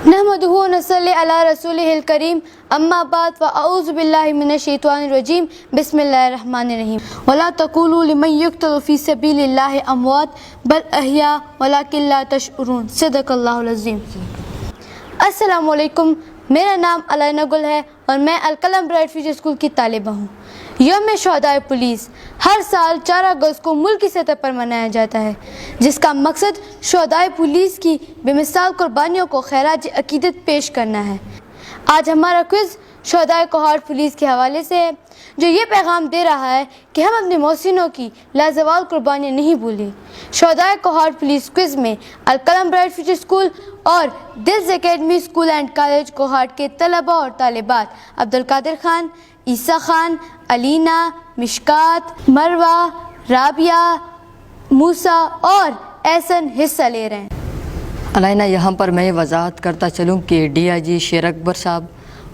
नहमदुहु व नसल्ली अला रसूलिहिल करीम अम्मा बाद व अऊज़ु बिल्लाहि मिनश शैतानिर रजीम बिस्मिल्लाहिर रहमानिर रहीम वला तक़ूलू लिमन युक़्तलु फ़ी सबीलिल्लाहि अमवात बल अहया वलाकिन ला तशउरून सदक़ल्लाहुल अज़ीम। अस्सलामु अलैकुम, मेरा नाम अलाइना गुल है और मैं अलकलम ब्राइट फ्यूचर स्कूल की तालिबा हूँ। यौम शोहदाए पुलिस हर साल 4 अगस्त को मुल्क की सतह पर मनाया जाता है, जिसका मकसद शोहदाए पुलिस की बेमिसाल कुर्बानियों को खैराज अकीदत पेश करना है। आज हमारा क्विज़ शोहदाए कोहाट पुलिस के हवाले से है, जो ये पैगाम दे रहा है कि हम अपने मोहसिनों की लाजवाल कुर्बानियाँ नहीं भूलें। शोहदाए कोहाट पुलिस क्विज़ में अलकलम ब्राइट फ्यूचर स्कूल और दिल्स academy school and college Kohat के तलबा और तालिबात अब्दुल कादिर खान, ईसा खान, अलीना, मिशकात, मरवा, राबिया, मूसा और एहसन हिस्सा ले रहे हैं। अलाइना, यहाँ पर मैं वजाहत करता चलूँ कि DIG शेर अकबर साहब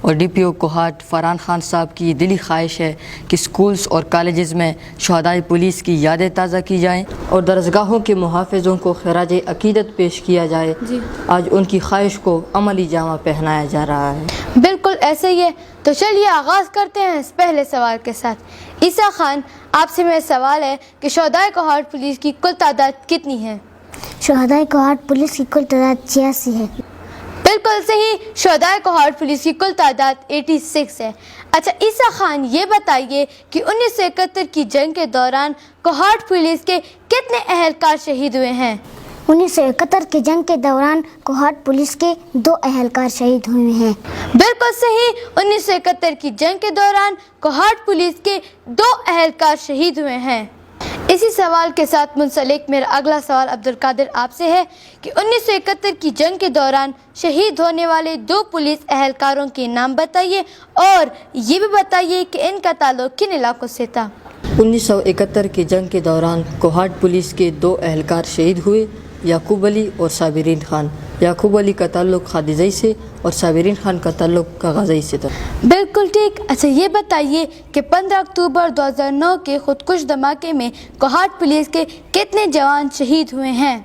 और DPO कोहाट फरहान खान साहब की दिली ख्वाहिश है कि स्कूल्स और कॉलेजेस में शहदाए पुलिस की यादें ताज़ा की जाएं और दरसगाहों के मुहाफ़िज़ों को खिराज अकीदत पेश किया जाए। आज उनकी ख्वाहिश को अमली जामा पहनाया जा रहा है। बिल्कुल ऐसे ही है, तो चलिए आगाज़ करते हैं इस पहले सवाल के साथ। ईसा खान, आपसे मेरा सवाल है कि शहदाए कोहाट पुलिस की कुल तादाद कितनी है? शहदाए कोहाट पुलिस की कुल तादाद 86 है। बिल्कुल सही, शहदाए कोहाट पुलिस की कुल तादाद 86 है। अच्छा ईसा खान, ये बताइए कि 1971 की जंग के दौरान कोहाट पुलिस के कितने अहलकार शहीद हुए हैं? 1971 की जंग के दौरान कोहाट पुलिस के 2 अहलकार शहीद हुए हैं। बिल्कुल सही, 1971 की जंग के दौरान कोहाट पुलिस के 2 अहलकार शहीद हुए हैं। इसी सवाल के साथ मुंसलिक मेरा अगला सवाल अब्दुल कादिर आपसे है कि 1971 की जंग के दौरान शहीद होने वाले 2 पुलिस अहलकारों के नाम बताइए और ये भी बताइए कि इनका ताल्लुक किन इलाकों से था। 1971 की जंग के दौरान कोहाट पुलिस के 2 अहलकार शहीद हुए, याकूब अली और साबिरीन खान। याकूब अली का ताल्लुक खादिजई से और साबिरीन खान का ताल्लुक कागज़ई से था। बिल्कुल ठीक। अच्छा ये बताइए कि 15 अक्टूबर 2009 के खुदकुश धमाके में कोहाट पुलिस के कितने जवान शहीद हुए हैं?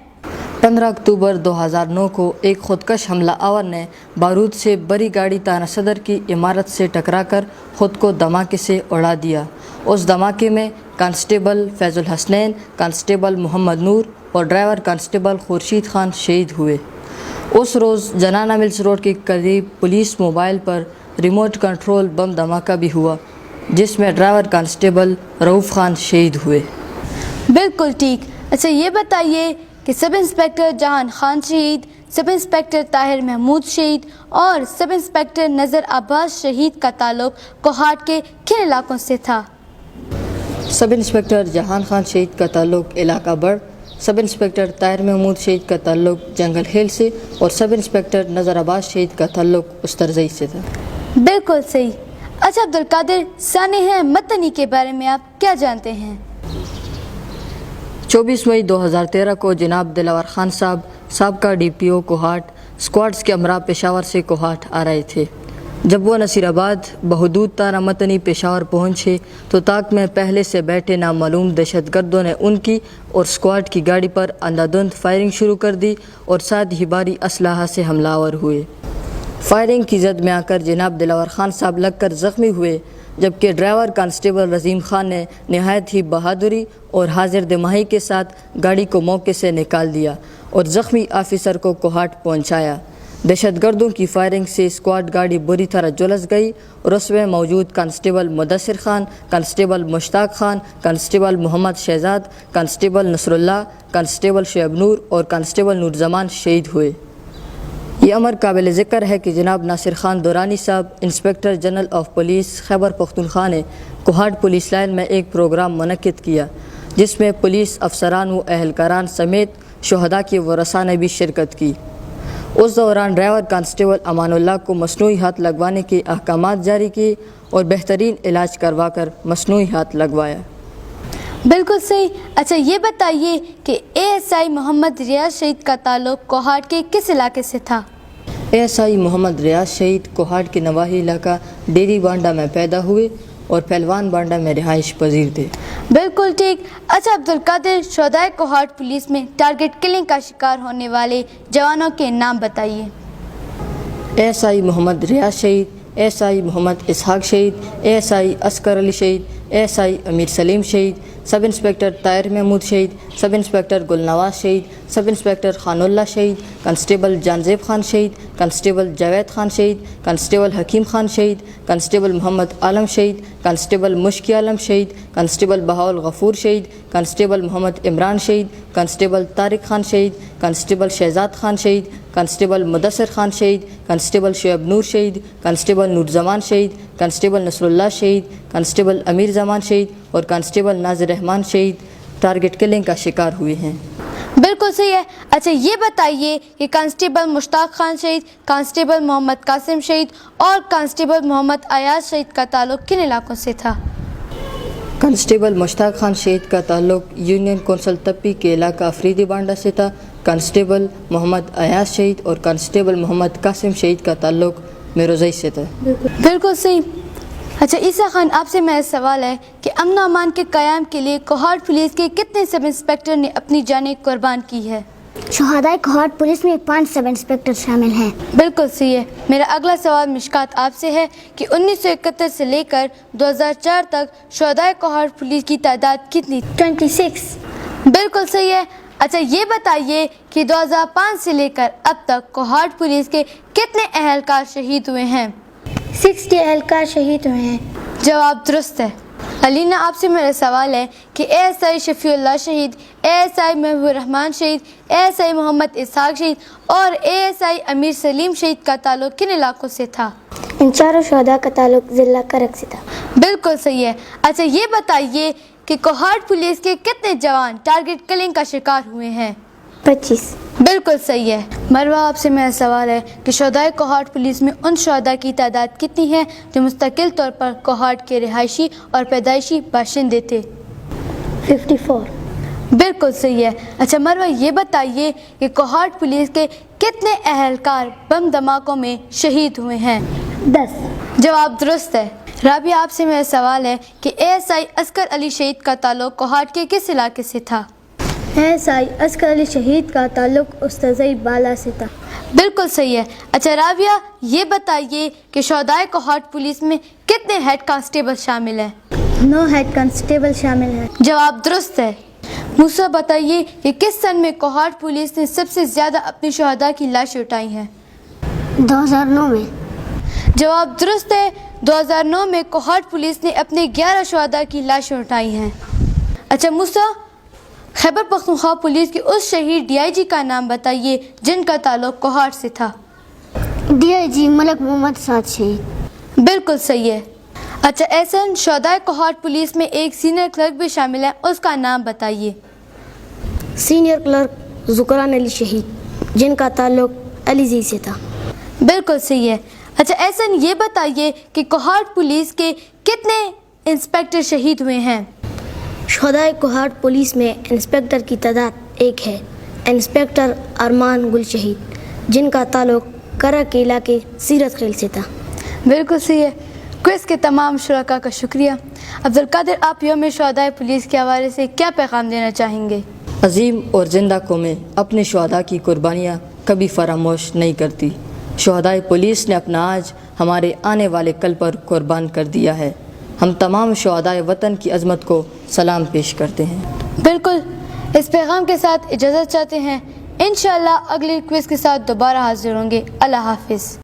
15 अक्टूबर 2009 को एक खुदकश हमला आवर ने बारूद से बड़ी गाड़ी थाना सदर की इमारत से टकराकर खुद को धमाके से उड़ा दिया। उस धमाके में कांस्टेबल फैजुल हसनैन, कांस्टेबल मोहम्मद नूर और ड्राइवर कांस्टेबल खुर्शीद खान शहीद हुए। उस रोज़ जनाना मिल्स रोड के करीब पुलिस मोबाइल पर रिमोट कंट्रोल बम धमाका भी हुआ, जिसमें ड्राइवर कांस्टेबल रऊफ़ खान शहीद हुए। बिल्कुल ठीक। अच्छा ये बताइए कि सब इंस्पेक्टर जहान खान शहीद, सब इंस्पेक्टर ताहिर महमूद शहीद और सब इंस्पेक्टर नज़र अब्बास शहीद का ताल्लुक कोहाट के किन इलाकों से था? सब इंस्पेक्टर जहान खान शहीद का ताल्लुक इलाका बड़, सब इंस्पेक्टर ताहिर महमूद शहीद का ताल्लुक जंगल हेल से और सब इंस्पेक्टर नज़र अब्बास शहीद का ताल्लुक उस्तरजई से था। बिल्कुल सही। अच्छा अब्दुल कादिर, सानिह मतनी के बारे में आप क्या जानते हैं? 24 मई 2013 को जनाब दिलावर खान साहब साबका DPO कोहाट स्क्वाड्स के हमरा पेशावर से कोहाट आ रहे थे। जब वो नसीराबाद बहदूद तारा मतनी पेशावर पहुँचे तो ताक में पहले से बैठे नामालूम दहशतगर्दों ने उनकी और स्क्वाड की गाड़ी पर अंधाधुंध फायरिंग शुरू कर दी और साथ ही भारी असलाहा से हमलावर हुए। फायरिंग की जद में आकर जनाब दिलावर खान साहब लगकर ज़ख्मी हुए, जबकि ड्राइवर कांस्टेबल रजीम खान ने नहायत ही बहादुरी और हाजिर दिमाही के साथ गाड़ी को मौके से निकाल दिया और ज़ख्मी ऑफिसर को कोहाट पहुँचाया। दहशतगर्दों की फायरिंग से स्क्वाड गाड़ी बुरी तरह झुलस गई और उसमें मौजूद constable Mudassir Khan, constable Mushtaq Khan, constable Mohammad Shahzad, constable Nasrullah, constable Shoaib Noor और कांस्टेबल नूरजमान शहीद हुए। ये अमर काबिल ज़िक्र है कि जनाब नासिर खान दुरानी साहब inspector general of police Khyber Pakhtunkhwa ने कोहाट पुलिस लाइन में एक प्रोग्राम मुनक्किद किया, जिसमें पुलिस अफसरान व अहलकारान समेत शहदा के वरसा ने भी शिरकत की। उस दौरान ड्राइवर कांस्टेबल अमानुल्लाह को मसनूई हाथ लगवाने के अहकामात जारी किए और बेहतरीन इलाज करवाकर मसनूई हाथ लगवाया। बिल्कुल सही। अच्छा ये बताइए कि ASI मोहम्मद रियाज शहीद का ताल्लुक कोहाट के किस इलाके से था? ASI मोहम्मद रियाज शहीद कोहाट के नवाही इलाका डेरी बांडा में पैदा हुए और पहलवान बांडा में रिहाइश पजीर थे। बिल्कुल ठीक। अच्छा अब्दुल कादिर, शोहदाए कोहाट पुलिस में टारगेट किलिंग का शिकार होने वाले जवानों के नाम बताइए। ASI محمد ریاض شہید، ASI محمد اسحاق شہید، ASI اصغر علی شہید، ASI امیر سلیم شہید، سب انسپکٹر طاہر محمود شہید، سب انسپکٹر گل نواز شہید، سب انسپکٹر خان اللہ شہید، کانسٹیبل جانزیب خان شہید، کانسٹیبل جاوید خان شہید، کانسٹیبل حکیم خان شہید، کانسٹیبل محمد عالم شہید، کانسٹیبل مشکی عالم شہید، کانسٹیبل بہاول غفور شہید، کانسٹیبل محمد عمران شہید، کانسٹیبل طارق خان شہید، کانسٹیبل شہزاد خان شہید، کانسٹیبل مدثر خان شہید، کانسٹیبل شعیب نور شہید، کانسٹیبل نور زمان شہید، کانسٹیبل نصر اللہ شہید، کانسٹیبل امیر زمان شہید اور کانسٹیبل ناظر رحمان شہید ٹارگٹ کلنگ کا شکار ہوئے ہیں۔ بالکل صحیح ہے۔ اچھا یہ بتائیے کہ کانسٹیبل مشتاق خان شہید، کانسٹیبل محمد قاسم شہید اور کانسٹیبل محمد ایاز شہید کا تعلق کن علاقوں سے تھا؟ کانسٹیبل مشتاق خان شہید کا تعلق یونین کونسل تپی کے علاقہ افریدی بانڈا سے تھا۔ کانسٹیبل محمد ایاز شہید اور کانسٹیبل محمد قاسم شہید کا تعلق میروزئی سے تھا۔ بالکل صحیح۔ اچھا عیسیٰ خان، آپ سے میرا سوال ہے کہ امن و امان کے قیام کے لیے کوہاٹ پولیس کے کتنے سب انسپکٹر نے اپنی جانیں قربان کی ہے؟ شہدائے کوہاٹ پولیس میں 5 سب انسپکٹر شامل ہیں۔ بالکل صحیح ہے۔ میرا اگلا سوال مشکات آپ سے ہے کہ 1971 سے لے کر 2004 تک شہدائے کوہاٹ پولیس کی تعداد کتنی؟ 26۔ بالکل صحیح ہے۔ اچھا یہ بتائیے کہ 2005 سے لے کر اب تک کوہاٹ پولیس کے کتنے اہلکار شہید ہوئے ہیں؟ 60 اہلکار شہید ہوئے ہیں۔ جواب درست ہے۔ علینا، آپ سے میرا سوال ہے کہ ASI شفیع اللہ شہید، ASI محبوب الرحمان شہید، ASI محمد اسحاق شہید اور ASI امیر سلیم شہید کا تعلق کن علاقوں سے تھا؟ ان چاروں شہداء کا تعلق ضلع کرک سے تھا۔ بالکل صحیح ہے۔ اچھا یہ بتائیے کہ کوہاٹ پولیس کے کتنے جوان ٹارگٹ کلنگ کا شکار ہوئے ہیں؟ 25۔ بالکل صحیح ہے۔ مروہ، آپ سے میرا سوال ہے کہ شہدائے کوہاٹ پولیس میں ان شہداء کی تعداد کتنی ہے جو مستقل طور پر کوہاٹ کے رہائشی اور پیدائشی باشندے تھے؟ 54۔ بالکل صحیح ہے۔ اچھا مروہ، یہ بتائیے کہ کوہاٹ پولیس کے کتنے اہلکار بم دھماکوں میں شہید ہوئے ہیں؟ 10۔ جواب درست ہے۔ رابعہ، آپ سے میرا سوال ہے کہ ASI اصغر علی شہید کا تعلق کوہاٹ کے کس علاقے سے تھا؟ ASI اصغر علی شہید کا تعلق استزئی بالا سے تھا۔ بالکل صحیح ہے۔ اچھا رابعہ، یہ بتائیے کہ شہدائے کوہاٹ پولیس میں کتنے ہیڈ کانسٹیبل شامل ہیں؟ 9 ہیڈ کانسٹیبل شامل ہیں۔ جواب درست ہے۔ موسیٰ، بتائیے کہ کس سن میں کوہاٹ پولیس نے سب سے زیادہ اپنی شہداء کی لاشیں اٹھائی ہیں؟ 2009 میں۔ جواب درست ہے۔ 2009 میں کوہاٹ پولیس نے اپنے 11 شہداء کی لاشیں اٹھائی ہیں۔ اچھا موسیٰ، خیبر پختونخوا پولیس کے اس شہید DIG کا نام بتائیے جن کا تعلق کوہاٹ سے تھا؟ DIG ملک محمد سعد شہید۔ بالکل صحیح ہے۔ اچھا احسن، شہدائے کوہاٹ پولیس میں ایک سینئر کلرک بھی شامل ہے، اس کا نام بتائیے۔ سینئر کلرک ذکران علی شہید جن کا تعلق علیزی سے تھا۔ بالکل صحیح ہے۔ اچھا احسن، یہ بتائیے کہ کوہاٹ پولیس کے کتنے انسپکٹر شہید ہوئے ہیں؟ شہدائے کوہاٹ پولیس میں انسپکٹر کی تعداد 1 ہے، انسپکٹر ارمان گل شہید جن کا تعلق کرک کے علاقے سیرت خیل سے تھا۔ بالکل صحیح ہے۔ کوئز کے تمام شرکاء کا شکریہ۔ عبدالقادر، آپ یوم شہدائے پولیس کے حوالے سے کیا پیغام دینا چاہیں گے؟ عظیم اور زندہ قومیں اپنے شہداء کی قربانیاں کبھی فراموش نہیں کرتی۔ شہدائے پولیس نے اپنا آج ہمارے آنے والے کل پر قربان کر دیا ہے۔ ہم تمام شہدائے وطن کی عظمت کو سلام پیش کرتے ہیں۔ بالکل، اس پیغام کے ساتھ اجازت چاہتے ہیں۔ انشاءاللہ اگلی کوئز کے ساتھ دوبارہ حاضر ہوں گے۔ اللہ حافظ۔